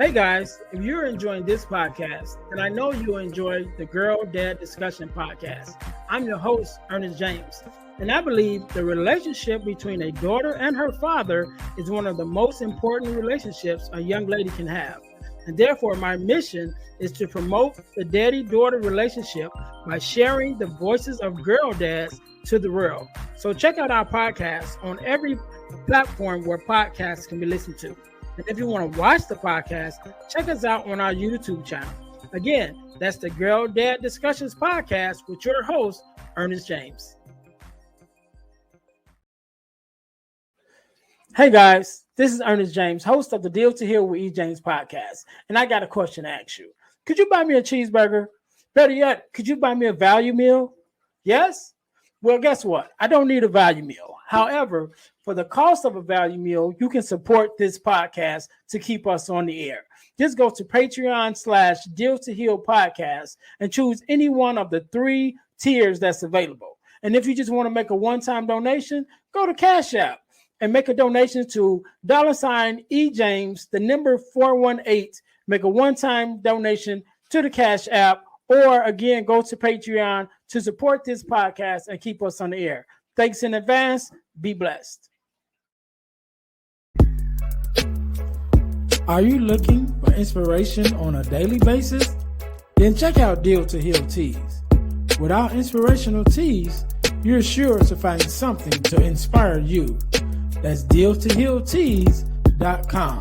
Hey guys, if you're enjoying this podcast, then I know you'll enjoy the Girl Dad Discussion podcast. I'm your host, Ernest James, and I believe the relationship between a daughter and her father is one of the most important relationships a young lady can have. And therefore, my mission is to promote the daddy-daughter relationship by sharing the voices of girl dads to the world. So check out our podcast on every platform where podcasts can be listened to. And if you want to watch the podcast, check us out on our YouTube channel. Again, that's the Girl Dad Discussions podcast with your host, Ernest James. Hey guys, this is Ernest James, host of the Deal to Heal with E. James podcast. And I got a question to ask you. Could you buy me a cheeseburger? Better yet, could you buy me a value meal? Yes? Well, guess what? I don't need a value meal. However, for the cost of a value meal, you can support this podcast to keep us on the air. Just go to Patreon/Deal to Heal podcast and choose any one of the 3 tiers that's available. And if you just want to make a one-time donation, go to Cash App and make a donation to $E James, the number 418. Make a one-time donation to the Cash App, or again, go to Patreon to support this podcast and keep us on the air. Thanks in advance. Be blessed. Are you looking for inspiration on a daily basis? Then check out Deal to Heal Tees. With our inspirational tees, you're sure to find something to inspire you. That's dealtohealtees.com.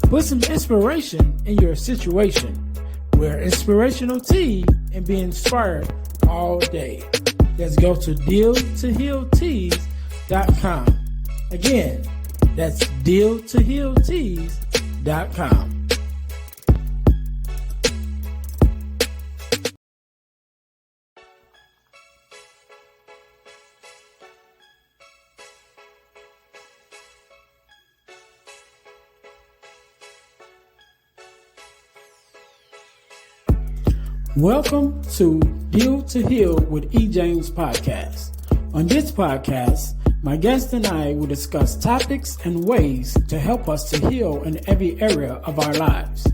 Put some inspiration in your situation. Wear inspirational tea and be inspired all day. Let's go to dealtohealtees.com. Again, that's dealtohealtees.com. Welcome to Deal to Heal with E. James podcast. On this podcast, my guest and I will discuss topics and ways to help us to heal in every area of our lives.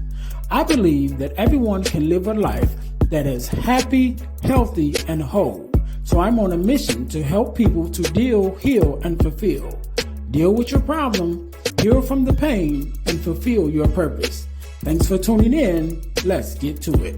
I believe that everyone can live a life that is happy, healthy, and whole. So I'm on a mission to help people to deal, heal, and fulfill. Deal with your problem, heal from the pain, and fulfill your purpose. Thanks for tuning in. Let's get to it.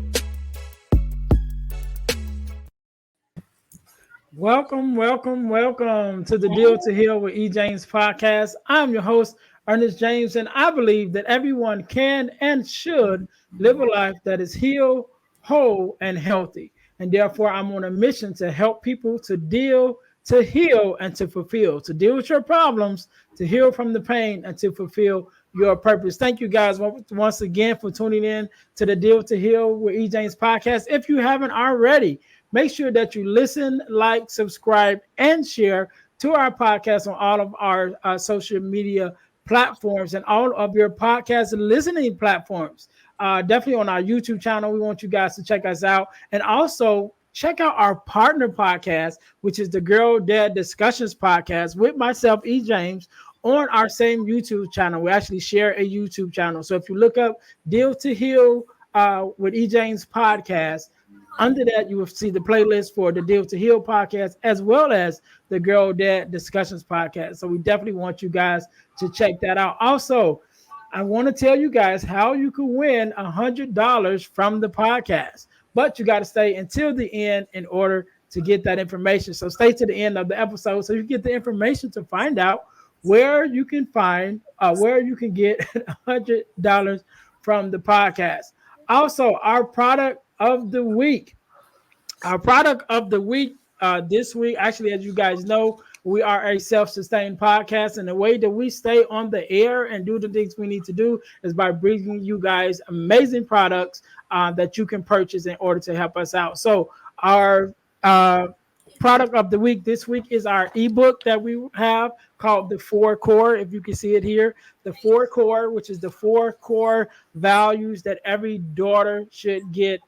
Welcome to the Deal to Heal with E. James podcast. I'm your host, Ernest James, and I believe that everyone can and should live a life that is healed, whole, and healthy. And therefore, I'm on a mission to help people to deal, to heal, and to fulfill, to deal with your problems, to heal from the pain, and to fulfill your purpose. Thank you guys once again for tuning in to the Deal to Heal with E. James podcast. If you haven't already, make sure that you listen, like, subscribe, and share to our podcast on all of our social media platforms and all of your podcast listening platforms. Definitely on our YouTube channel. We want you guys to check us out. And also check out our partner podcast, which is the Girl Dad Discussions podcast with myself, E. James, on our same YouTube channel. We actually share a YouTube channel. So if you look up Deal to Heal with E. James podcast, under that, you will see the playlist for the Deal to Heal podcast, as well as the Girl Dad Discussions podcast. So we definitely want you guys to check that out. Also, I want to tell you guys how you can win $100 from the podcast, but you got to stay until the end in order to get that information. So stay to the end of the episode so you get the information to find out where you can find, where you can get $100 from the podcast. Also, our product of the week. Our product of the week this week, actually, as you guys know, we are a self-sustained podcast, and the way that we stay on the air and do the things we need to do is by bringing you guys amazing products that you can purchase in order to help us out. So our product of the week this week is our ebook that we have called The 4 Core. If you can see it here, The 4 Core, which is the 4 core values that every daughter should get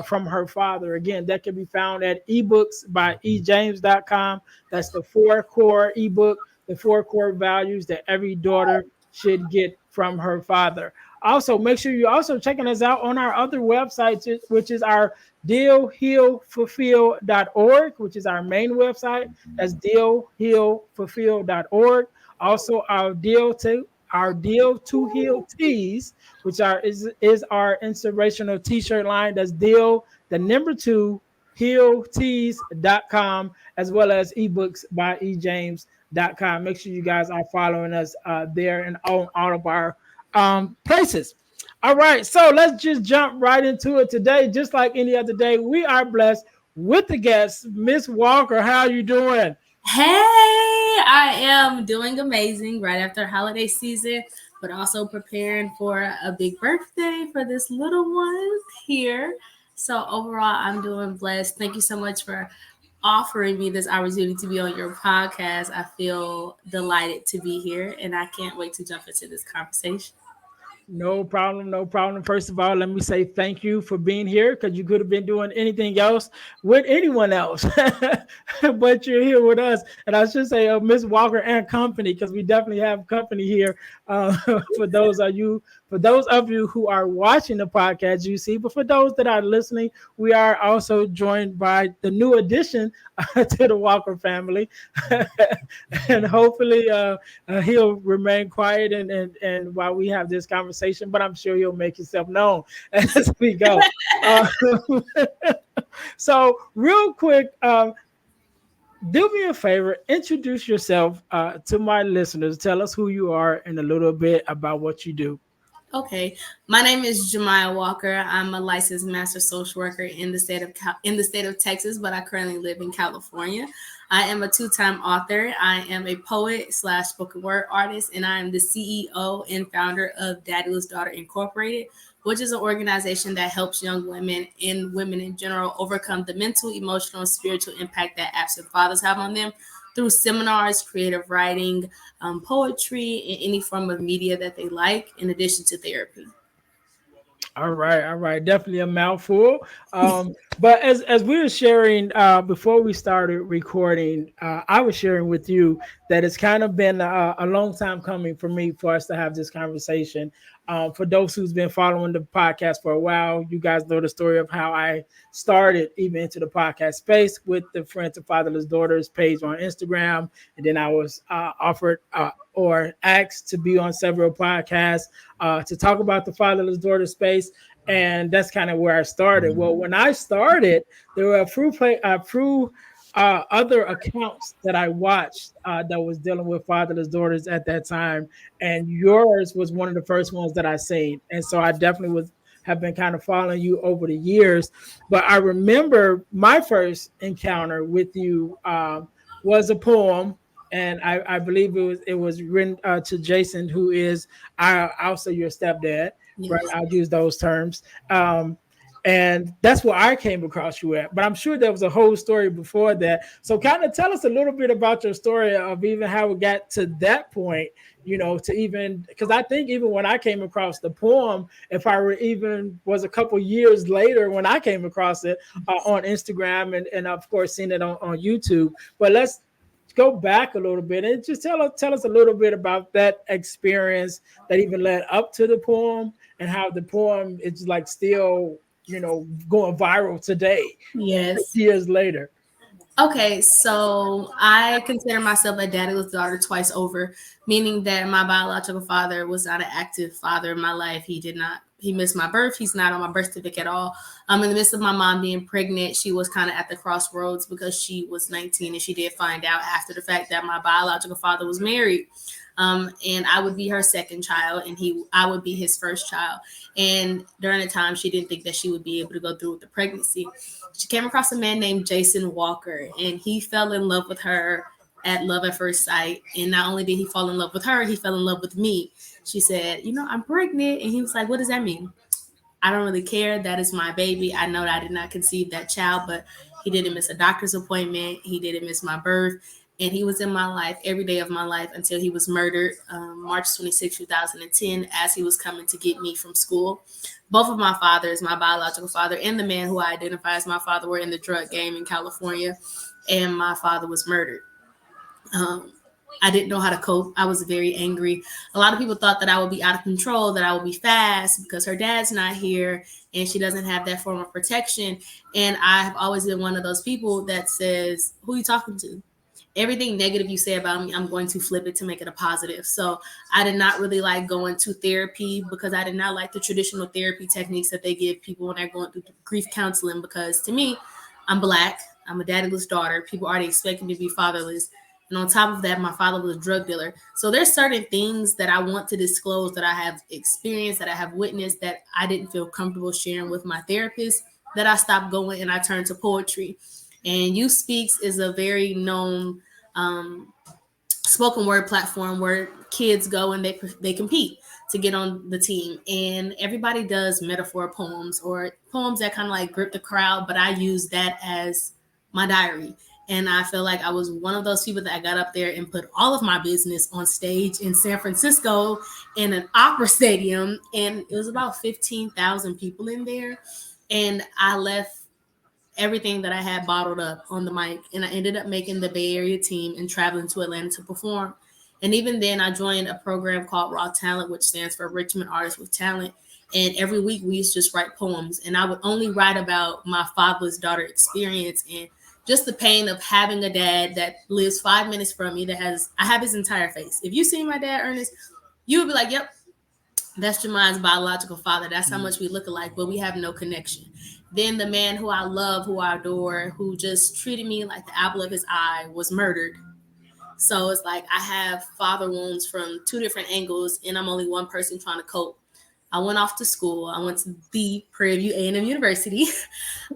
from her father. Again, that can be found at ebooks by ejames.com. That's the 4 core ebook, the 4 core values that every daughter should get from her father. Also, make sure you're also checking us out on our other websites, which is our dealhealfulfill.org, which is our main website. That's dealhealfulfill.org. Also, our deal to heal tees, which is our inspirational t-shirt line. That's deal the number two healtees.com, as well as ebooks by ejames.com. Make sure you guys are following us there and on all of our places. All right, so let's just jump right into it today. Just like any other day, we are blessed with the guest, Miss Walker. How are you doing? Hey, I am doing amazing right after holiday season, but also preparing for a big birthday for this little one here. So, overall, I'm doing blessed. Thank you so much for offering me this opportunity to be on your podcast. I feel delighted to be here, and I can't wait to jump into this conversation. No problem, no problem. First of all, let me say thank you for being here because you could have been doing anything else with anyone else, but you're here with us. And I should say, Miss Walker and company, because we definitely have company here. For those of you who are watching the podcast, you see, but for those that are listening, we are also joined by the new addition to the Walker family, and hopefully, he'll remain quiet and while we have this conversation, but I'm sure he'll make himself known as we go. Uh, so, real quick, do me a favor, introduce yourself to my listeners. Tell us who you are and a little bit about what you do. Okay, my name is Jemiah Walker. I'm a licensed master social worker in the state of Texas, but I currently live in California. I am a two-time author. I am a poet slash spoken word artist, and I am the CEO and founder of Daddyless Daughter Incorporated, which is an organization that helps young women and women in general overcome the mental, emotional, and spiritual impact that absent fathers have on them through seminars, creative writing, poetry, and any form of media that they like, in addition to therapy. All right, definitely a mouthful. But as we were sharing before we started recording, I was sharing with you that it's kind of been a long time coming for me for us to have this conversation. For those who's been following the podcast for a while, you guys know the story of how I started even into the podcast space with the Friends of Fatherless Daughters page on Instagram, and then I was offered or asked to be on several podcasts to talk about the fatherless daughter space. And that's kind of where I started. Well, when I started, there were a few other accounts that I watched that was dealing with fatherless daughters at that time, and yours was one of the first ones that I seen. And so I definitely was have been kind of following you over the years. But I remember my first encounter with you was a poem, and I believe it was written to Jason, who is also your stepdad, right? Yes. I'll use those terms. And that's where I came across you at. But I'm sure there was a whole story before that. So kind of tell us a little bit about your story of even how it got to that point, to even, because I think even when I came across the poem, if I were even was a couple years later when I came across it on Instagram and of course seen it on YouTube. But let's go back a little bit and just tell us a little bit about that experience that even led up to the poem and how the poem is like still going viral today, Yes. years later. Okay, so I consider myself a daddyless daughter twice over, meaning that my biological father was not an active father in my life. He missed my birth. He's not on my birth certificate at all. In the midst of my mom being pregnant, she was kind of at the crossroads because she was 19 and she did find out after the fact that my biological father was married. And I would be her second child, and I would be his first child. And during the time, she didn't think that she would be able to go through with the pregnancy. She came across a man named Jason Walker, and he fell in love with her at love at first sight. And not only did he fall in love with her, he fell in love with me. She said, I'm pregnant. And he was like, what does that mean? I don't really care. That is my baby. I know that I did not conceive that child, but he didn't miss a doctor's appointment. He didn't miss my birth. And he was in my life every day of my life until he was murdered March 26, 2010, as he was coming to get me from school. Both of my fathers, my biological father and the man who I identify as my father, were in the drug game in California, and my father was murdered. Um, I didn't know how to cope. I was very angry. A lot of people thought that I would be out of control, that I would be fast because her dad's not here and she doesn't have that form of protection. And I have always been one of those people that says, "Who are you talking to?" Everything negative you say about me, I'm going to flip it to make it a positive. So I did not really like going to therapy because I did not like the traditional therapy techniques that they give people when they're going through grief counseling. Because to me, I'm black, I'm a daddyless daughter. People already expect me to be fatherless. And on top of that, my father was a drug dealer. So there's certain things that I want to disclose that I have experienced, that I have witnessed, that I didn't feel comfortable sharing with my therapist, that I stopped going and I turned to poetry. And You Speaks is a very known spoken word platform where kids go and they compete to get on the team, and everybody does metaphor poems or poems that kind of like grip the crowd, but I use that as my diary. And I feel like I was one of those people that got up there and put all of my business on stage in San Francisco in an opera stadium, and it was about 15,000 people in there, and I left everything that I had bottled up on the mic. And I ended up making the Bay Area team and traveling to Atlanta to perform. And even then, I joined a program called Raw Talent, which stands for Richmond Artists with Talent. And every week we used to just write poems. And I would only write about my fatherless daughter experience and just the pain of having a dad that lives 5 minutes from me, I have his entire face. If you see my dad, Ernest, you would be like, yep, that's Jemine's biological father. That's how much we look alike, but we have no connection. Then the man who I love, who I adore, who just treated me like the apple of his eye, was murdered. So it's like I have father wounds from two different angles, and I'm only one person trying to cope. I went off to school. I went to the Prairie View A&M University,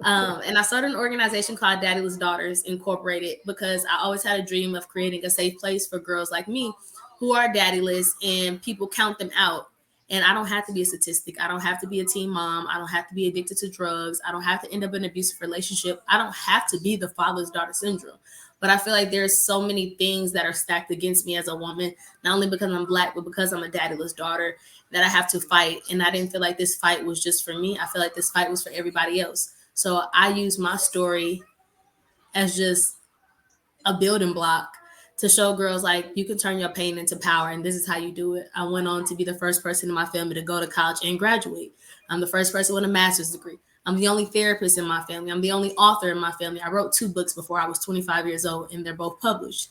and I started an organization called Daddyless Daughters Incorporated because I always had a dream of creating a safe place for girls like me who are daddyless and people count them out. And I don't have to be a statistic. I don't have to be a teen mom. I don't have to be addicted to drugs. I don't have to end up in an abusive relationship. I don't have to be the father's daughter syndrome. But I feel like there's so many things that are stacked against me as a woman, not only because I'm black, but because I'm a daddyless daughter, that I have to fight. And I didn't feel like this fight was just for me. I feel like this fight was for everybody else. So I use my story as just a building block to show girls like you can turn your pain into power, and this is how you do it. I went on to be the first person in my family to go to college and graduate. I'm the first person with a master's degree. I'm the only therapist in my family. I'm the only author in my family. I wrote 2 books before I was 25 years old, and they're both published.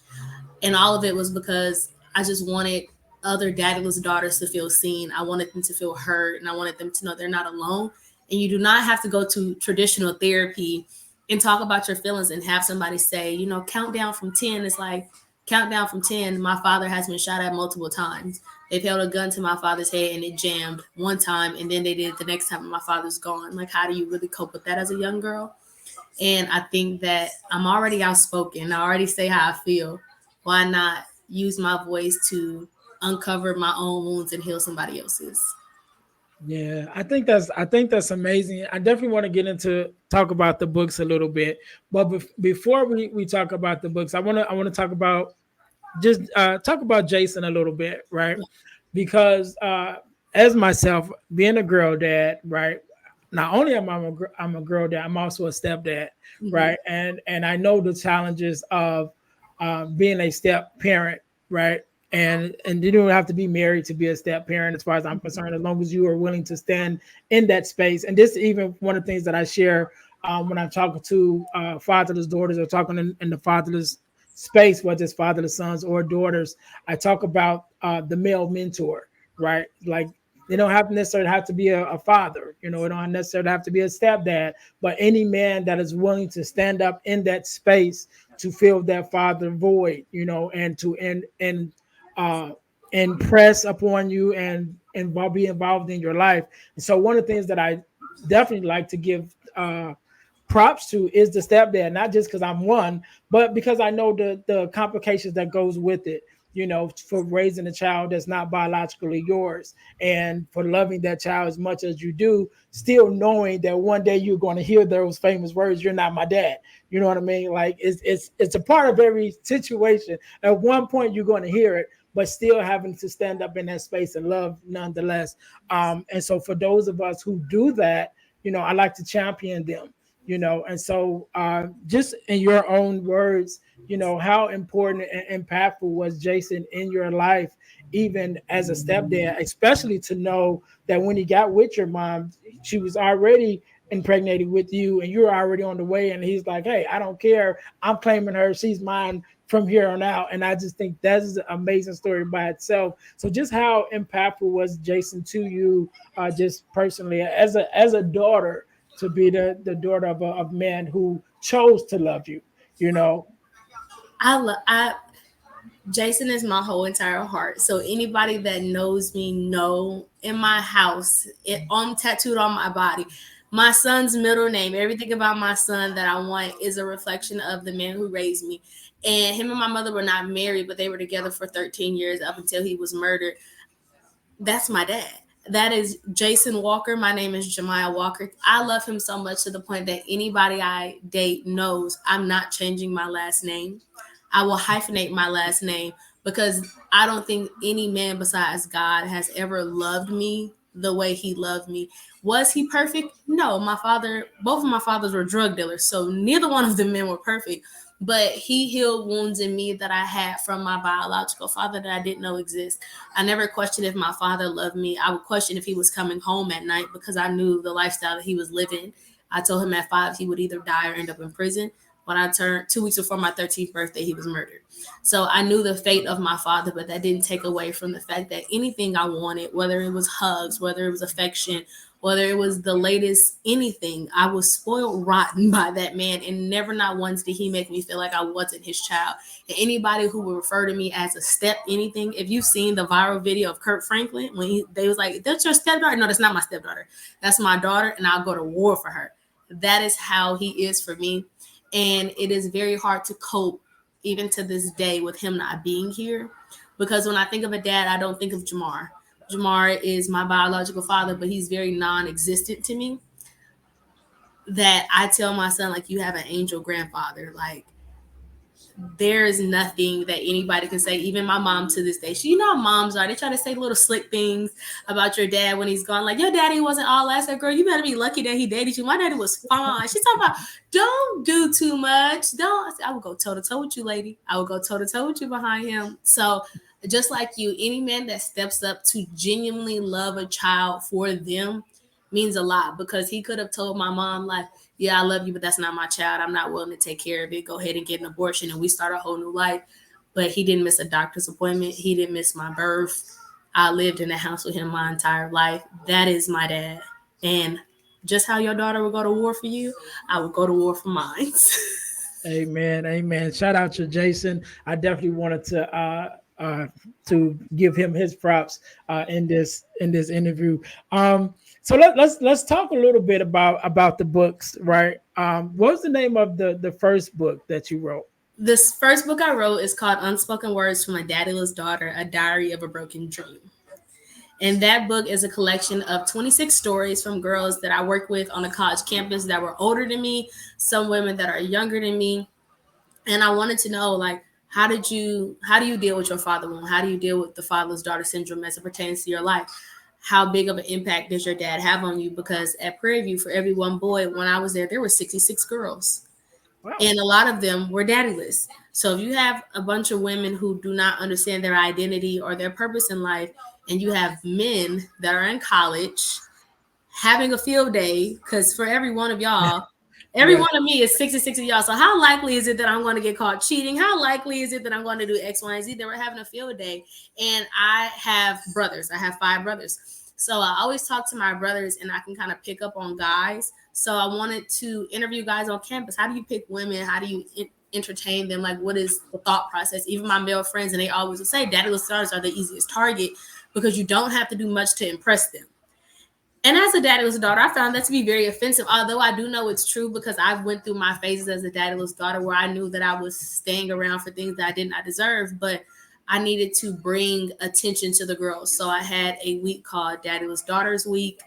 And all of it was because I just wanted other daddyless daughters to feel seen. I wanted them to feel heard, and I wanted them to know they're not alone. And you do not have to go to traditional therapy and talk about your feelings and have somebody say, count down from 10. It's like, count down from 10. My father has been shot at multiple times. They've held a gun to my father's head and it jammed one time, and then they did it the next time and my father's gone. Like, how do you really cope with that as a young girl? And I think that I'm already outspoken. I already say how I feel. Why not use my voice to uncover my own wounds and heal somebody else's? Yeah, I think that's amazing. I definitely want to get into talk about the books a little bit, but before we talk about the books, I want to talk about just talk about Jason a little bit, right? Because as myself being a girl dad, right? Not only I'm a girl dad, I'm also a stepdad, Mm-hmm. right? And I know the challenges of being a step parent, right? And you don't have to be married to be a step parent, as far as I'm concerned, as long as you are willing to stand in that space. And this is even one of the things that I share when I'm talking to fatherless daughters or talking in the fatherless space, whether it's fatherless sons or daughters. I talk about the male mentor, right? Like they don't have necessarily have to be a father, it don't necessarily have to be a stepdad, but any man that is willing to stand up in that space to fill that father void, and to uh, impress upon you and be involved in your life. And so one of the things that I definitely like to give props to is the stepdad, not just because I'm one, but because I know the complications that goes with it, for raising a child that's not biologically yours, and for loving that child as much as you do, still knowing that one day you're going to hear those famous words, "You're not my dad." You know what I mean? Like it's a part of every situation. At one point you're going to hear it, but still having to stand up in that space and love nonetheless. And so for those of us who do that, I like to champion them, And so just in your own words, how important and impactful was Jason in your life, even as a stepdad, especially to know that when he got with your mom, she was already impregnated with you and you're already on the way, and he's like, hey, I don't care, I'm claiming her, she's mine from here on out. And I just think that's an amazing story by itself. So just how impactful was Jason to you, just personally as a daughter, to be the daughter of man who chose to love you, you know. I Jason is my whole entire heart. So anybody that knows me know in my house, it on tattooed on my body. My son's middle name, everything about my son that I want is a reflection of the man who raised me. And him and my mother were not married, but they were together for 13 years up until he was murdered. That's my dad. That is Jason Walker. My name is Jemiah Walker. I love him so much to the point that anybody I date knows I'm not changing my last name. I will hyphenate my last name because I don't think any man besides God has ever loved me the way he loved me. Was he perfect? No. Both of my fathers were drug dealers, so neither one of the men were perfect. But he healed wounds in me that I had from my biological father that I didn't know exist. I never questioned if my father loved me. I would question if he was coming home at night because I knew the lifestyle that he was living. I told him at 5 he would either die or end up in prison. When I turned 2 weeks before my 13th birthday, he was murdered. So I knew the fate of my father, but that didn't take away from the fact that anything I wanted, whether it was hugs, whether it was affection, whether it was the latest anything, I was spoiled rotten by that man. And never not once did he make me feel like I wasn't his child. And anybody who would refer to me as a step anything, if you've seen the viral video of Kurt Franklin, when they was like, that's your stepdaughter? No, that's not my stepdaughter. That's my daughter, and I'll go to war for her. That is how he is for me. And it is very hard to cope even to this day with him not being here, because when I think of a dad, I don't think of Jamar. Jamar is my biological father, but he's very non-existent to me. That I tell my son, like, you have an angel grandfather. Like, there is nothing that anybody can say. Even my mom to this day, you know how moms are. They try to say little slick things about your dad when he's gone. Like, your daddy wasn't all that. Said, girl, you better be lucky that he dated you. My daddy was fine. She's talking about, don't do too much. Don't. I would go toe to toe with you, lady. I would go toe to toe with you behind him. So just like you, any man that steps up to genuinely love a child for them means a lot, because he could have told my mom, like, yeah, I love you, but that's not my child. I'm not willing to take care of it. Go ahead and get an abortion and we start a whole new life. But he didn't miss a doctor's appointment. He didn't miss my birth. I lived in the house with him my entire life. That is my dad. And just how your daughter would go to war for you, I would go to war for mine. Amen, amen. Shout out to Jason. I definitely wanted to give him his props in this interview. So let's talk a little bit about the books, right? What was the name of the first book that you wrote? This first book I wrote is called Unspoken Words from a Daddyless Daughter, A Diary of a Broken Dream. And that book is a collection of 26 stories from girls that I work with on a college campus that were older than me, some women that are younger than me. And I wanted to know, like, how do you deal with your father wound? How do you deal with the fatherless daughter syndrome as it pertains to your life? How big of an impact does your dad have on you? Because at Prairie View, for every one boy, when I was there were 66 girls. Wow. And a lot of them were daddyless. So if you have a bunch of women who do not understand their identity or their purpose in life, and you have men that are in college having a field day, because for every one of y'all, every Yes. one of me is 66 of y'all. So how likely is it that I'm going to get caught cheating? How likely is it that I'm going to do X, Y, and Z? That we're having a field day. And I have brothers. I have 5 brothers. So I always talk to my brothers, and I can kind of pick up on guys. So I wanted to interview guys on campus. How do you pick women? How do you entertain them? Like, what is the thought process? Even my male friends, and they always would say daddyless daughters are the easiest target because you don't have to do much to impress them. And as a daddyless daughter, I found that to be very offensive, although I do know it's true because I went through my phases as a daddyless daughter where I knew that I was staying around for things that I did not deserve, but I needed to bring attention to the girls. So I had a week called Daddyless Daughters Week,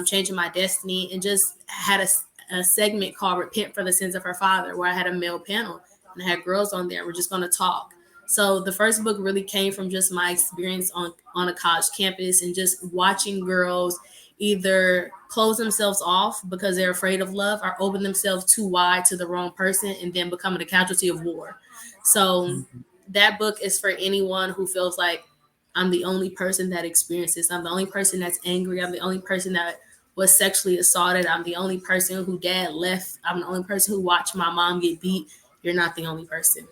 Changing My Destiny, and just had a segment called Repent for the Sins of Her Father, where I had a male panel and I had girls on there. We're just going to talk. So the first book really came from just my experience on a college campus and just watching girls either close themselves off because they're afraid of love or open themselves too wide to the wrong person and then becoming a casualty of war. So that book is for anyone who feels like I'm the only person that experiences. I'm the only person that's angry. I'm the only person that was sexually assaulted. I'm the only person who dad left. I'm the only person who watched my mom get beat. You're not the only person.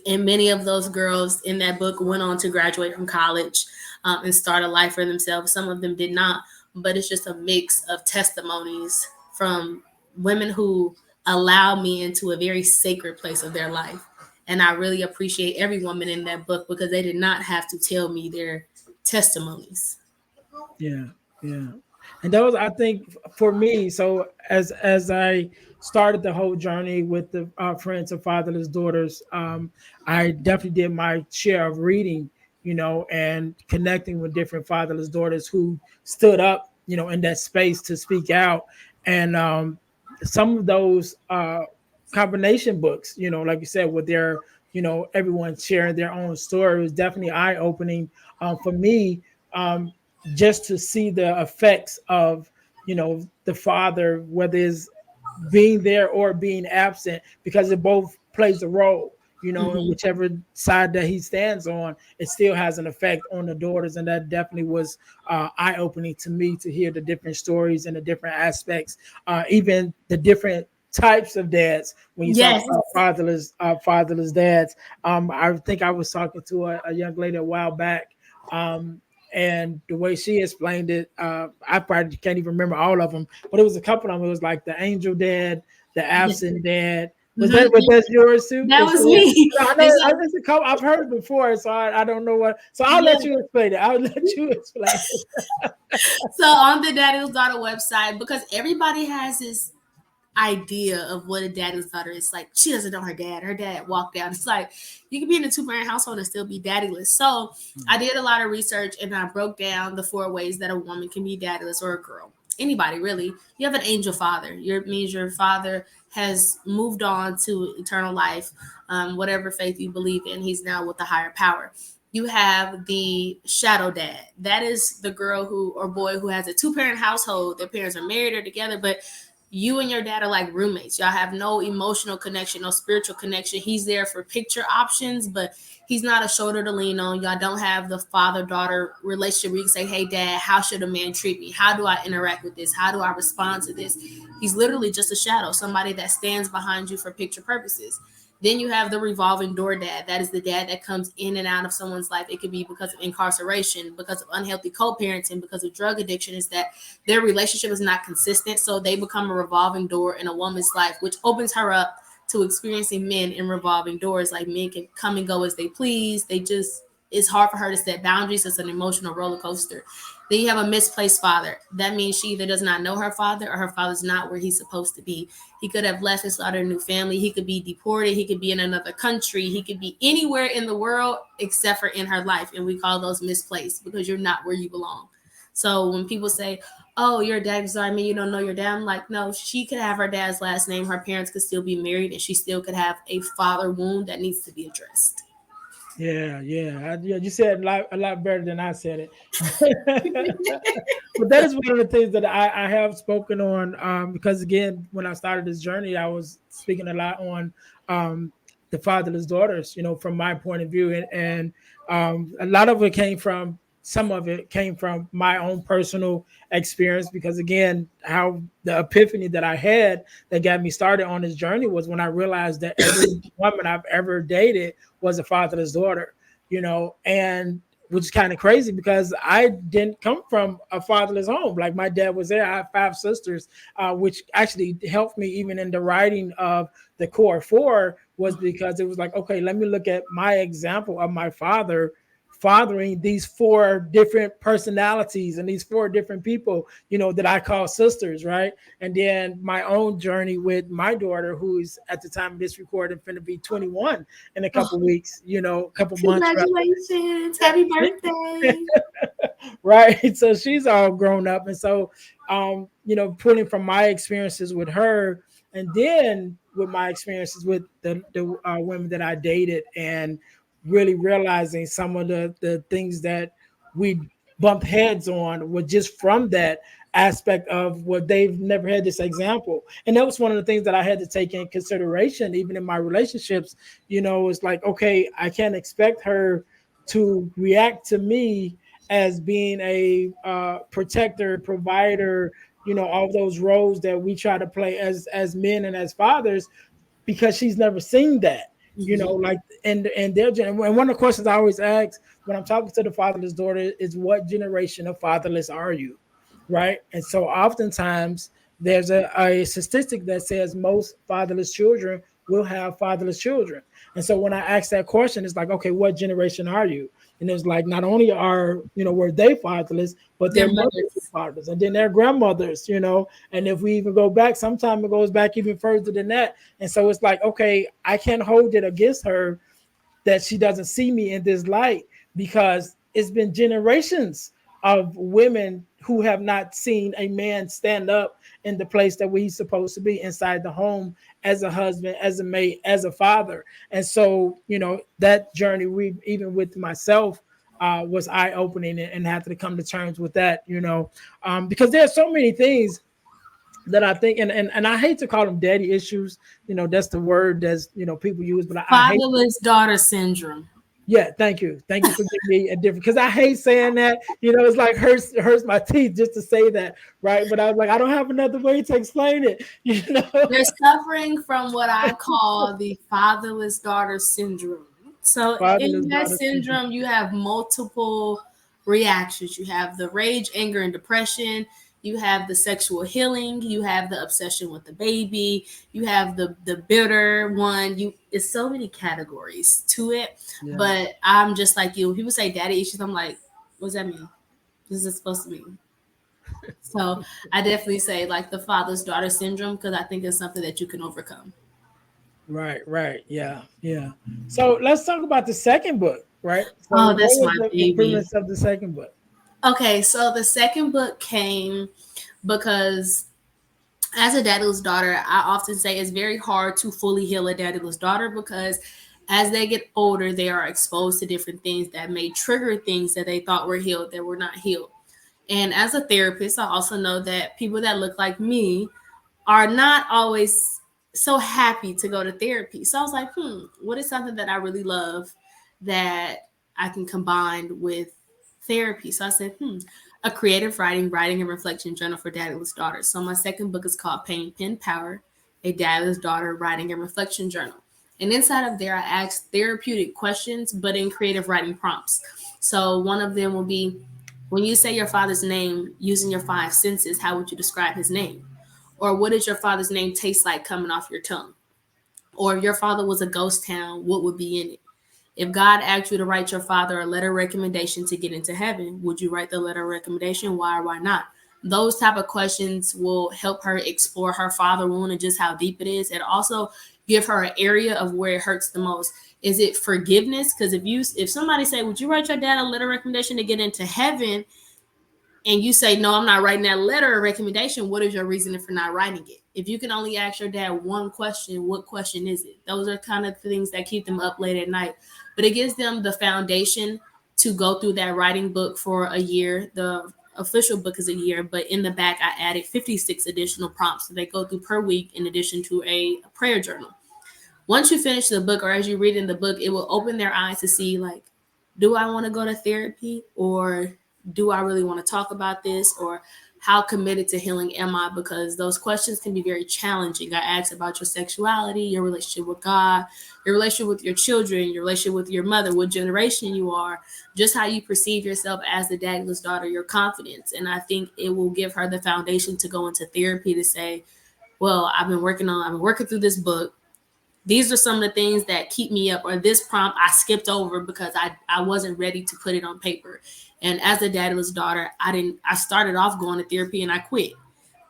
And many of those girls in that book went on to graduate from college and start a life for themselves. Some of them did not, but it's just a mix of testimonies from women who allow me into a very sacred place of their life. And I really appreciate every woman in that book because they did not have to tell me their testimonies. Yeah, yeah. And those, I think, for me, so as I started the whole journey with the Friends of Fatherless Daughters, I definitely did my share of reading, and connecting with different fatherless daughters who stood up, in that space to speak out. And some of those combination books, like you said, with their, everyone sharing their own story, was definitely eye opening for me. Um, just to see the effects of the father, whether it's being there or being absent, because it both plays a role, in Mm-hmm. whichever side that he stands on, it still has an effect on the daughters. And that definitely was eye-opening to me, to hear the different stories and the different aspects, even the different types of dads. When you talk Yes. about fatherless dads, I think I was talking to a young lady a while back, um, and the way she explained it, I probably can't even remember all of them, but it was a couple of them. It was like the angel dad, the absent dad. Was Mhm. that yours too? That It's was yours? me. I know And so, it's a couple. I've heard it before, so I don't know what. So I'll yeah. let you explain it. I'll let you explain it. So on the Daddy's Daughter website, because everybody has this idea of what a daddy's daughter is. Like, she doesn't know her dad. Her dad walked out. It's like you can be in a two-parent household and still be daddyless. So I did a lot of research and I broke down the 4 ways that a woman can be daddyless, or a girl. Anybody really. You have an angel father. Your means your father has moved on to eternal life, whatever faith you believe in. He's now with the higher power. You have the shadow dad. That is the girl who or boy who has a two-parent household. Their parents are married or together, but you and your dad are like roommates. Y'all have no emotional connection, no spiritual connection. He's there for picture options, but he's not a shoulder to lean on. Y'all don't have the father-daughter relationship where you can say, hey, dad, how should a man treat me? How do I interact with this? How do I respond to this? He's literally just a shadow, somebody that stands behind you for picture purposes. Then you have the revolving door dad. That is the dad that comes in and out of someone's life. It could be because of incarceration, because of unhealthy co-parenting, because of drug addiction. Is that their relationship is not consistent, so they become a revolving door in a woman's life, which opens her up to experiencing men in revolving doors. Like, men can come and go as they please. They just, it's hard for her to set boundaries. It's an emotional roller coaster. Then you have a misplaced father. That means she either does not know her father or her father's not where he's supposed to be. He could have left and started a new family. He could be deported. He could be in another country. He could be anywhere in the world except for in her life. And we call those misplaced because you're not where you belong. So when people say, oh, your dad's sorry, I mean, you don't know your dad. I'm like, no, she could have her dad's last name. Her parents could still be married, and she still could have a father wound that needs to be addressed. Yeah, yeah, yeah. You said a lot better than I said it. But that is one of the things that I have spoken on, because again, when I started this journey, I was speaking a lot on the fatherless daughters, from my point of view, and a lot of it came from some of it came from my own personal experience, because again, how the epiphany that I had that got me started on this journey was when I realized that every woman I've ever dated was a fatherless daughter, and which is kind of crazy because I didn't come from a fatherless home. Like, my dad was there. I have 5 sisters, which actually helped me even in the writing of the core 4, was because it was like, okay, let me look at my example of my father fathering these 4 different personalities and these 4 different people, that I call sisters, right? And then my own journey with my daughter, who's at the time of this recording going to be 21 in a Oh, couple weeks, a couple months. congratulations. Happy birthday. Right. So she's all grown up. And so, pulling from my experiences with her, and then with my experiences with the women that I dated, and really realizing some of the things that we bumped heads on was just from that aspect of what they've never had this example. And that was one of the things that I had to take in consideration, even in my relationships. It's like, okay, I can't expect her to react to me as being a protector, provider, all those roles that we try to play as men and as fathers, because she's never seen that. Mm-hmm. Like, and their and one of the questions I always ask when I'm talking to the fatherless daughter is, what generation of fatherless are you? Right. And so oftentimes there's a statistic that says most fatherless children will have fatherless children. And so when I ask that question, it's like, okay, what generation are you? And it's like, not only were they fatherless, but Their their mothers were mothers. fathers, and then their grandmothers, and if we even go back, sometimes it goes back even further than that. And so it's like, okay, I can't hold it against her that she doesn't see me in this light, because it's been generations of women who have not seen a man stand up in the place that he's supposed to be inside the home, as a husband, as a mate, as a father. And so, that journey, we even with myself, was eye opening, and had to come to terms with that, because there's so many things that I think, and I hate to call them daddy issues. That's the word that's people use, but I hate. Fatherless daughter syndrome. Yeah, thank you for giving me a different, because I hate saying that. It's like hurts my teeth just to say that, right? But I was like, I don't have another way to explain it. They're suffering from what I call the fatherless daughter syndrome. So, Fatherless in that daughter syndrome. syndrome, you have multiple reactions. You have the rage, anger, and depression. You have the sexual healing. You have the obsession with the baby. You have the bitter one. It's so many categories to it. Yeah. But I'm just like you. When people say daddy issues, I'm like, what does that mean? What is it supposed to mean? So I definitely say like the father's daughter syndrome, because I think it's something that you can overcome. Right. Yeah. Yeah. So let's talk about the second book, right? So Oh, what that's was my the baby. premise of the second book? Okay, so the second book came because as a daddyless daughter, I often say it's very hard to fully heal a daddyless daughter, because as they get older, they are exposed to different things that may trigger things that they thought were healed that were not healed. And as a therapist, I also know that people that look like me are not always so happy to go to therapy. So I was like, what is something that I really love that I can combine with therapy? So I said, a creative writing and reflection journal for daddyless daughters. So my second book is called Pain Pen Power, a daddyless daughter writing and reflection journal. And inside of there, I ask therapeutic questions, but in creative writing prompts. So one of them will be, when you say your father's name using your five senses, how would you describe his name? Or what does your father's name taste like coming off your tongue? Or if your father was a ghost town, what would be in it? If God asked you to write your father a letter of recommendation to get into heaven, would you write the letter of recommendation? Why or why not? Those type of questions will help her explore her father wound and just how deep it is, and also give her an area of where it hurts the most. Is it forgiveness? Because if somebody say, would you write your dad a letter of recommendation to get into heaven? And you say, no, I'm not writing that letter of recommendation, what is your reasoning for not writing it? If you can only ask your dad one question, what question is it? Those are kind of things that keep them up late at night. But it gives them the foundation to go through that writing book for a year. The official book is a year, but in the back, I added 56 additional prompts that they go through per week, in addition to a prayer journal. Once you finish the book, or as you read in the book, it will open their eyes to see, like, do I want to go to therapy, or do I really want to talk about this, or how committed to healing am I? Because those questions can be very challenging. I asked about your sexuality, your relationship with God, your relationship with your children, your relationship with your mother, what generation you are, just how you perceive yourself as the daddyless daughter, your confidence. And I think it will give her the foundation to go into therapy to say, well, I've been working through this book. These are some of the things that keep me up, or this prompt I skipped over because I wasn't ready to put it on paper. And as a daddyless daughter, I started off going to therapy and I quit.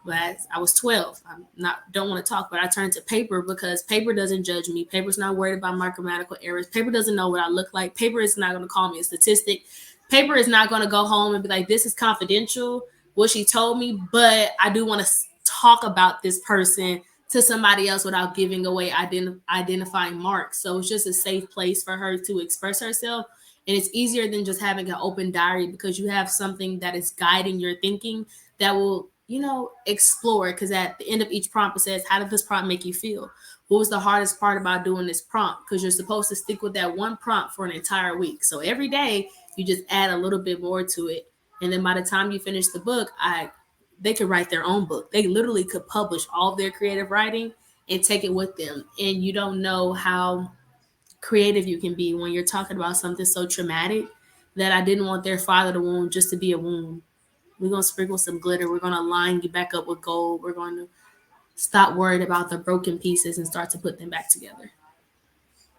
But I was 12. I'm not don't want to talk, but I turned to paper because paper doesn't judge me. Paper's not worried about my grammatical errors. Paper doesn't know what I look like. Paper is not going to call me a statistic. Paper is not going to go home and be like, this is confidential, what she told me, but I do want to talk about this person to somebody else without giving away identifying marks. So it's just a safe place for her to express herself. And it's easier than just having an open diary because you have something that is guiding your thinking that will, explore. Because at the end of each prompt, it says, how did this prompt make you feel? What was the hardest part about doing this prompt? Because you're supposed to stick with that one prompt for an entire week. So every day, you just add a little bit more to it. And then by the time you finish the book, they could write their own book. They literally could publish all of their creative writing and take it with them. And you don't know how creative you can be when you're talking about something so traumatic that I didn't want their father to wound just to be a wound. We're going to sprinkle some glitter. We're going to line you back up with gold. We're going to stop worried about the broken pieces and start to put them back together.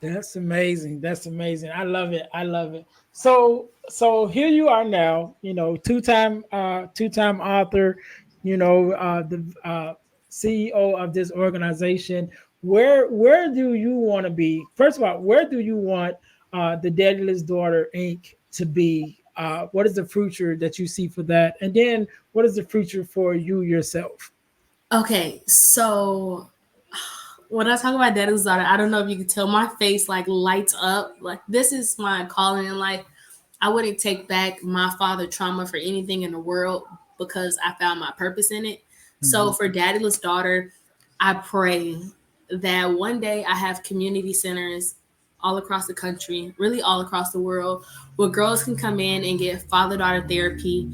That's amazing. That's amazing. I love it. I love it. So here you are now, two-time author, the CEO of this organization. Where do you want to be? First of all, where do you want the Daedalus Daughter Inc. to be? What is the future that you see for that? And then what is the future for you yourself? Okay, so when I talk about Daddy's Daughter, I don't know if you can tell my face like lights up. Like, this is my calling in life. I wouldn't take back my father trauma for anything in the world because I found my purpose in it. So Mhm. for Daddyless Daughter, I pray that one day I have community centers all across the country, really all across the world, where girls can come in and get father-daughter therapy.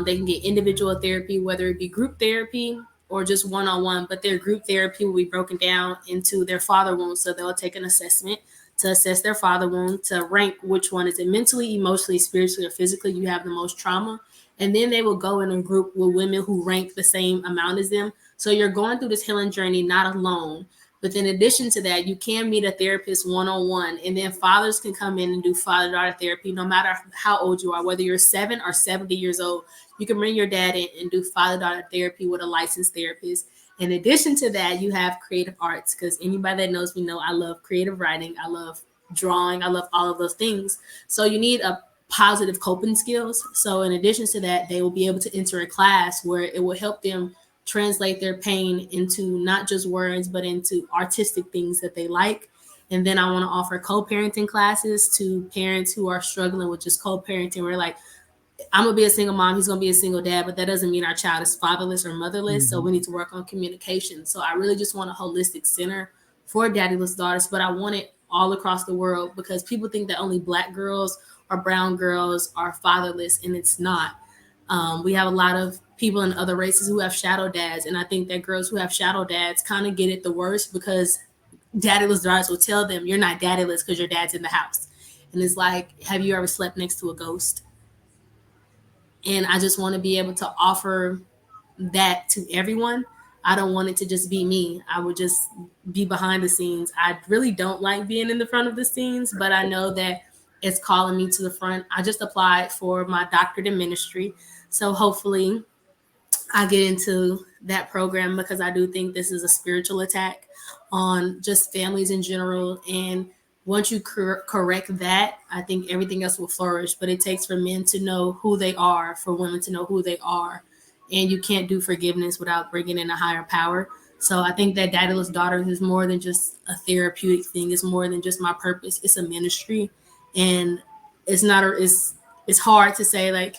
They can get individual therapy, whether it be group therapy or just one-on-one, but their group therapy will be broken down into their father wounds. So they'll take an assessment to assess their father wound, to rank which one is it mentally, emotionally, spiritually, or physically you have the most trauma. And then they will go in a group with women who rank the same amount as them. So you're going through this healing journey not alone. But in addition to that, you can meet a therapist one on one. And then fathers can come in and do father daughter therapy no matter how old you are, whether you're 7 or 70 years old. You can bring your dad in and do father daughter therapy with a licensed therapist. In addition to that, you have creative arts, because anybody that knows me know I love creative writing. I love drawing. I love all of those things. So you need a positive coping skills. So in addition to that, they will be able to enter a class where it will help them translate their pain into not just words, but into artistic things that they like. And then I want to offer co-parenting classes to parents who are struggling with just co-parenting. We're like, I'm gonna be a single mom, he's gonna be a single dad, but that doesn't mean our child is fatherless or motherless. So Mhm. we need to work on communication. So I really just want a holistic center for daddyless daughters, but I want it all across the world because people think that only black girls or brown girls are fatherless, and it's not. We have a lot of people in other races who have shadow dads, and I think that girls who have shadow dads kind of get it the worst because daddyless daughters will tell them you're not daddyless because your dad's in the house. And it's like, have you ever slept next to a ghost? And I just want to be able to offer that to everyone. I don't want it to just be me. I would just be behind the scenes. I really don't like being in the front of the scenes, but I know that it's calling me to the front. I just applied for my doctorate in ministry. So hopefully I get into that program because I do think this is a spiritual attack on just families in general. And once you correct that, I think everything else will flourish. But it takes for men to know who they are, for women to know who they are. And you can't do forgiveness without bringing in a higher power. So I think that Daddyless Daughters is more than just a therapeutic thing. It's more than just my purpose. It's a ministry. And it's not, it's hard to say, like,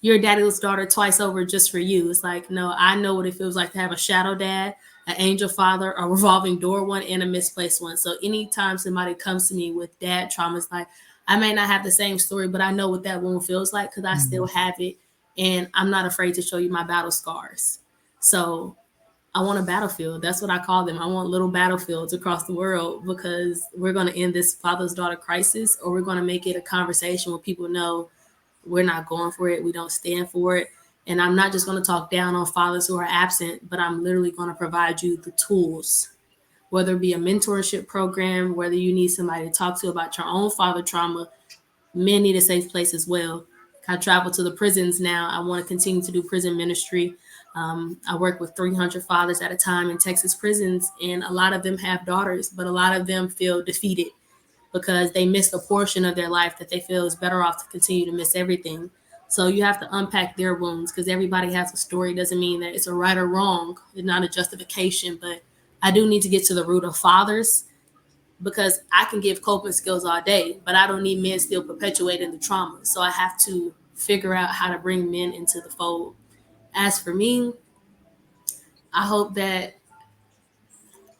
your daddyless daughter twice over just for you. It's like, no, I know what it feels like to have a shadow dad, an angel father, a revolving door one, and a misplaced one. So anytime somebody comes to me with dad trauma, it's like, I may not have the same story, but I know what that wound feels like because I still Mhm. have it. And I'm not afraid to show you my battle scars. So I want a battlefield. That's what I call them. I want little battlefields across the world because we're going to end this father's daughter crisis, or we're going to make it a conversation where people know we're not going for it. We don't stand for it. And I'm not just going to talk down on fathers who are absent, but I'm literally going to provide you the tools, whether it be a mentorship program, whether you need somebody to talk to about your own father trauma. Men need a safe place as well. I travel to the prisons now. I want to continue to do prison ministry. I work with 300 fathers at a time in Texas prisons, and a lot of them have daughters, but a lot of them feel defeated because they missed a portion of their life that they feel is better off to continue to miss everything. So you have to unpack their wounds because everybody has a story. It doesn't mean that it's a right or wrong. It's not a justification, but I do need to get to the root of fathers because I can give coping skills all day, but I don't need men still perpetuating the trauma. So I have to figure out how to bring men into the fold. As for me, I hope that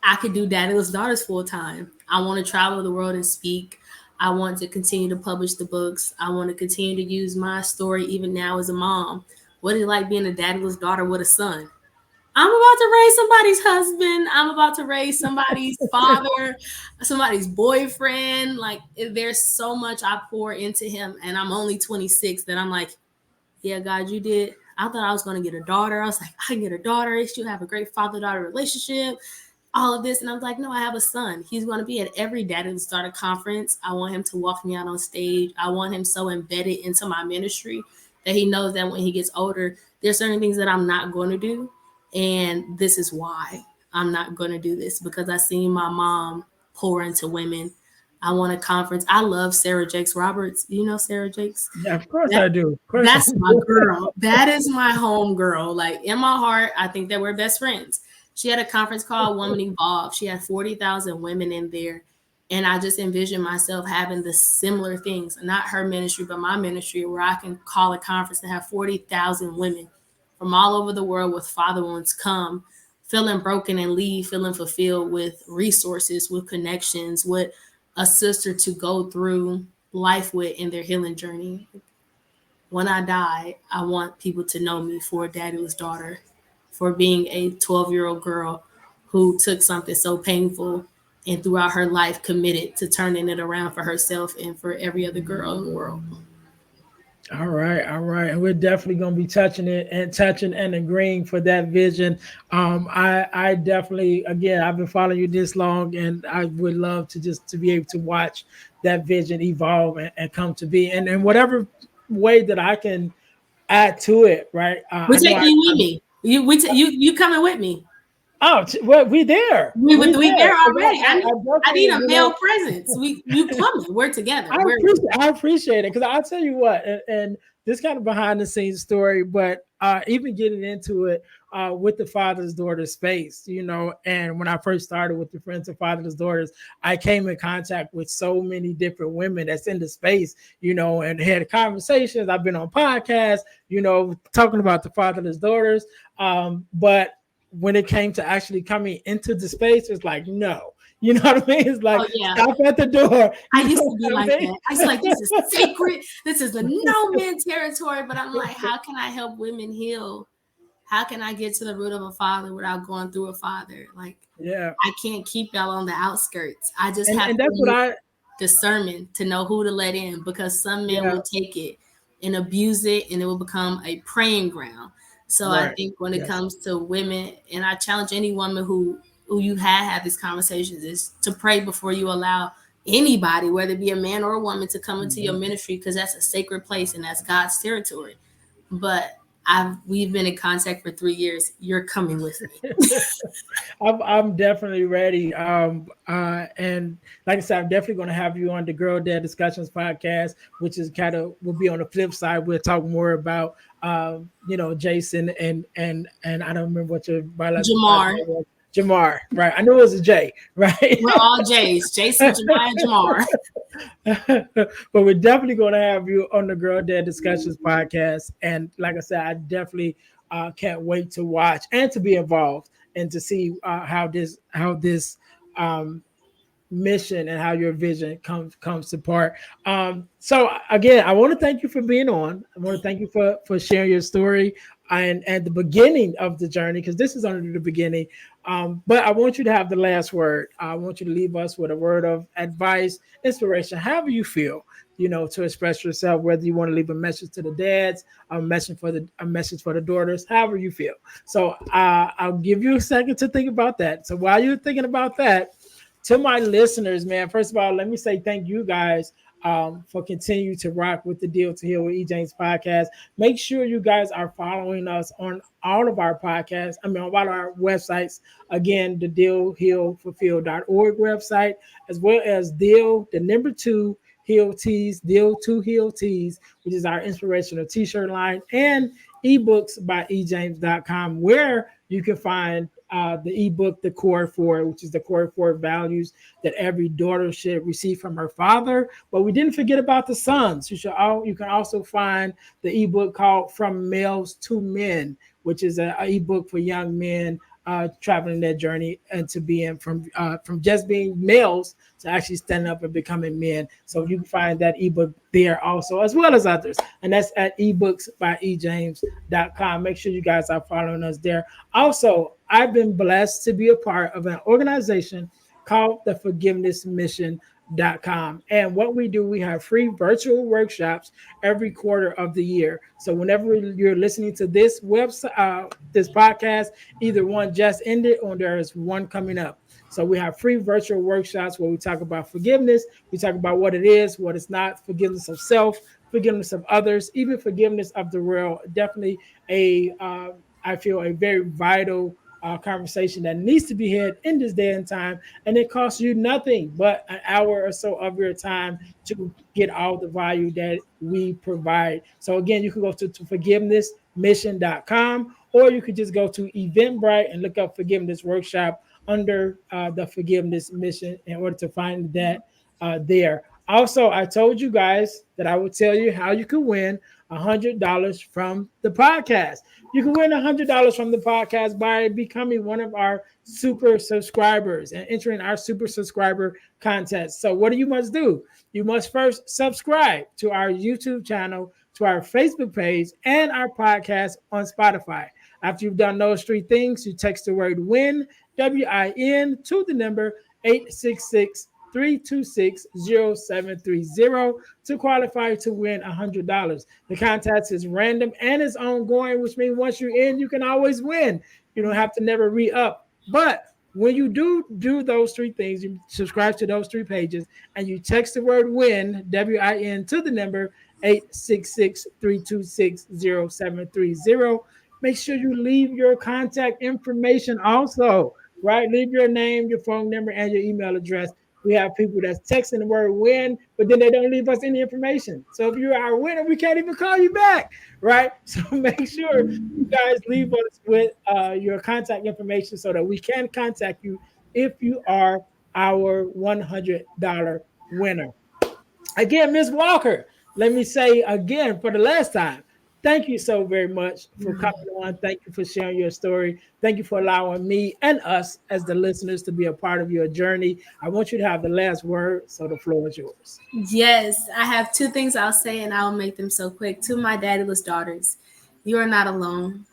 I could do Daddyless Daughters full time. I want to travel the world and speak. I want to continue to publish the books. I want to continue to use my story even now as a mom. What is it like being a daddyless daughter with a son? I'm about to raise somebody's husband. I'm about to raise somebody's father, somebody's boyfriend. Like, there's so much I pour into him, and I'm only 26 that I'm like, yeah, God, you did. I thought I was going to get a daughter. I was like, I can get a daughter. She'll have a great father-daughter relationship, all of this. And I was like, no, I have a son. He's going to be at every Daddy Starter conference. I want him to walk me out on stage. I want him so embedded into my ministry that he knows that when he gets older, there's certain things that I'm not going to do. And this is why I'm not going to do this, because I seen my mom pour into women. I want a conference. I love Sarah Jakes Roberts. You know Sarah Jakes? Yeah, of course I do. Of course That's I do. my girl. That is my home girl. Like, in my heart, I think that we're best friends. She had a conference called Woman Evolved. She had 40,000 women in there. And I just envision myself having the similar things, not her ministry, but my ministry, where I can call a conference and have 40,000 women from all over the world with father wounds come, feeling broken, and leave feeling fulfilled, with resources, with connections, with a sister to go through life with in their healing journey. When I die, I want people to know me for a daddyless daughter, for being a 12-year-old girl who took something so painful and throughout her life committed to turning it around for herself and for every other girl in the world. All right, all right. And we're definitely gonna be touching and agreeing for that vision. I definitely, again, I've been following you this long, and I would love to just to be able to watch that vision evolve and come to be, and in whatever way that I can add to it. Right. We're I know taking you with me. You coming with me? well, we there. We there there. already. I Definitely, need a male presence. You coming? We're together. I appreciate it, because I'll tell you what, and this kind of behind the scenes story, but even getting into it with the father's daughter space, and when I first started with the Friends of Fatherless Daughters, I came in contact with so many different women that's in the space, and had conversations. I've been on podcasts, talking about the fatherless daughters, but when it came to actually coming into the space, it's like, no. You know what I mean? It's like, oh, yeah. Stop at the door. I used to be like that. I was like, this is sacred. This is the no man territory. But I'm like, how can I help women heal? How can I get to the root of a father without going through a father? Like, yeah, I can't keep y'all on the outskirts. I just have and that's what discernment to know who to let in, because some men will take it and abuse it, and it will become a praying ground. So right. I think when it comes to women, and I challenge any woman who you had these conversations, is to pray before you allow anybody, whether it be a man or a woman, to come into your ministry, because that's a sacred place and that's God's territory. But we've been in contact for 3 years. You're coming with me. I'm definitely ready. And like I said, I'm definitely going to have you on the Girl Dad Discussions podcast, which is will be on the flip side. We'll talk more about, Jason and I don't remember what your biological name was. Jamar, right? I knew it was a J, right? We're all J's. Jason, Jamar, and Jamar. But we're definitely going to have you on the Girl Dad Discussions podcast. And like I said, I definitely can't wait to watch and to be involved and to see how this mission and how your vision comes to part. So again, I want to thank you for being on. I want to thank you for sharing your story and at the beginning of the journey, because this is only the beginning. But I want you to have the last word. I want you to leave us with a word of advice, inspiration, however you feel, to express yourself, whether you want to leave a message to the dads, a message for the daughters, however you feel. So I'll give you a second to think about that. So while you're thinking about that, to my listeners, man, first of all, let me say thank you guys for continuing to rock with the Deal to Heal with E. James podcast. Make sure you guys are following us on all of our podcasts. On all our websites. Again, the dealhealfulfill.org website, as well as Deal, the number 2, Heal Tees, Deal to Heal Tees, which is our inspirational t-shirt line, and ebooks by ejames.com, where you can find the ebook, The Core Four, which is the core four values that every daughter should receive from her father. But we didn't forget about the sons. You can also find the ebook called From Males to Men, which is an ebook for young men traveling their journey and to being from just being males to actually standing up and becoming men. So you can find that ebook there also, as well as others. And that's at ebooksbyejames.com. Make sure you guys are following us there. Also, I've been blessed to be a part of an organization called the Forgiveness Mission.com. And what we do, we have free virtual workshops every quarter of the year. So whenever you're listening to this website, this podcast, either one just ended or there is one coming up. So we have free virtual workshops where we talk about forgiveness. We talk about what it is, what it's not, forgiveness of self, forgiveness of others, even forgiveness of the world. Definitely I feel a very vital conversation that needs to be had in this day and time. And it costs you nothing but an hour or so of your time to get all the value that we provide. So again, you can go to forgivenessmission.com, or you could just go to Eventbrite and look up Forgiveness Workshop under the Forgiveness Mission in order to find that there. Also, I told you guys that I would tell you how you could win $100 from the podcast. You can win $100 from the podcast by becoming one of our super subscribers and entering our super subscriber contest. So what you must do? You must first subscribe to our YouTube channel, to our Facebook page, and our podcast on Spotify. After you've done those three things, you text the word WIN, WIN, to the number 866 326-0730 to qualify to win $100. The contest is random and is ongoing, which means once you're in, you can always win. You don't have to never re-up. But when you do those three things, you subscribe to those three pages and you text the word WIN, WIN, to the number 866-326-0730. Make sure you leave your contact information also, right? Leave your name, your phone number, and your email address. We have people that's texting the word win, but then they don't leave us any information. So if you're our winner, we can't even call you back, right? So make sure you guys leave us with your contact information so that we can contact you if you are our $100 winner. Again, Ms. Walker, let me say again for the last time, thank you so very much for coming on. Thank you for sharing your story. Thank you for allowing me and us as the listeners to be a part of your journey. I want you to have the last word, so the floor is yours. Yes, I have two things I'll say, and I'll make them so quick. To my daddyless daughters, you are not alone.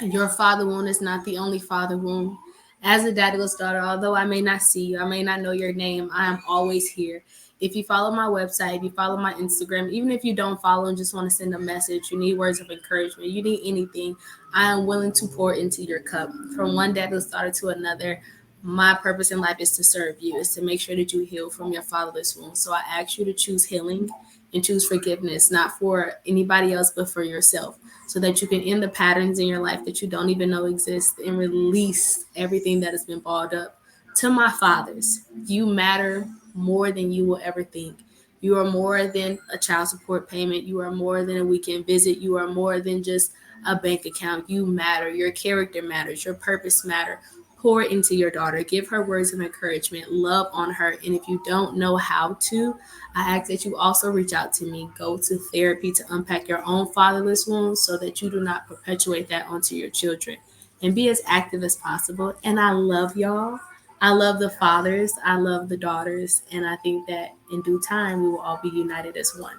Your father wound is not the only father wound. As a daddyless daughter, although I may not see you, I may not know your name, I am always here. If you follow my website, if you follow my Instagram, even if you don't follow and just want to send a message, you need words of encouragement, you need anything, I am willing to pour into your cup. From one daddyless daughter to another, my purpose in life is to serve you, is to make sure that you heal from your fatherless wounds. So I ask you to choose healing and choose forgiveness, not for anybody else, but for yourself, so that you can end the patterns in your life that you don't even know exist and release everything that has been balled up. To my fathers, you matter more than you will ever think. You are more than a child support payment. You are more than a weekend visit. You are more than just a bank account. You matter. Your character matters. Your purpose matters. Pour into your daughter. Give her words of encouragement. Love on her. And if you don't know how to, I ask that you also reach out to me. Go to therapy to unpack your own fatherless wounds so that you do not perpetuate that onto your children. And be as active as possible. And I love y'all. I love the fathers. I love the daughters. And I think that in due time, we will all be united as one.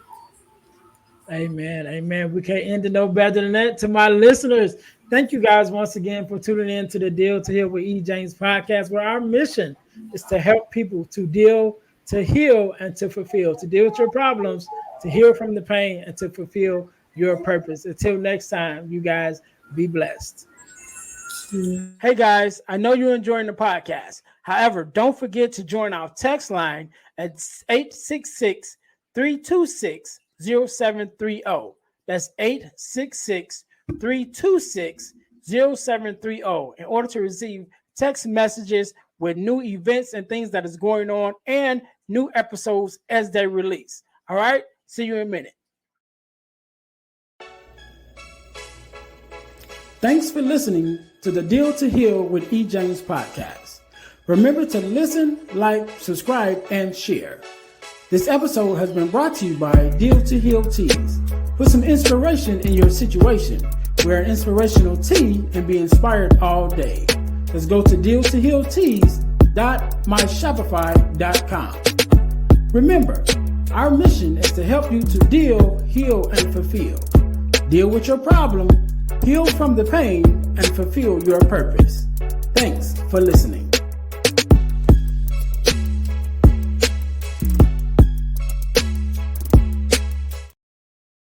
Amen. Amen. We can't end it no better than that. To my listeners, thank you guys once again for tuning in to the Deal to Heal with E. James podcast, where our mission is to help people to deal, to heal, and to fulfill, to deal with your problems, to heal from the pain, and to fulfill your purpose. Until next time, you guys be blessed. Hey guys, I know you're enjoying the podcast. However, don't forget to join our text line at 866 326 0730. That's 866 326 0730 in order to receive text messages with new events and things that is going on and new episodes as they release. All right, see you in a minute. Thanks for listening to the Deal to Heal with E. James podcast. Remember to listen, like, subscribe, and share. This episode has been brought to you by Deal to Heal Teas. Put some inspiration in your situation. Wear an inspirational tea and be inspired all day. Let's go to dealtohealteas.myshopify.com. Remember, our mission is to help you to deal, heal, and fulfill. Deal with your problem, heal from the pain, and fulfill your purpose. Thanks for listening.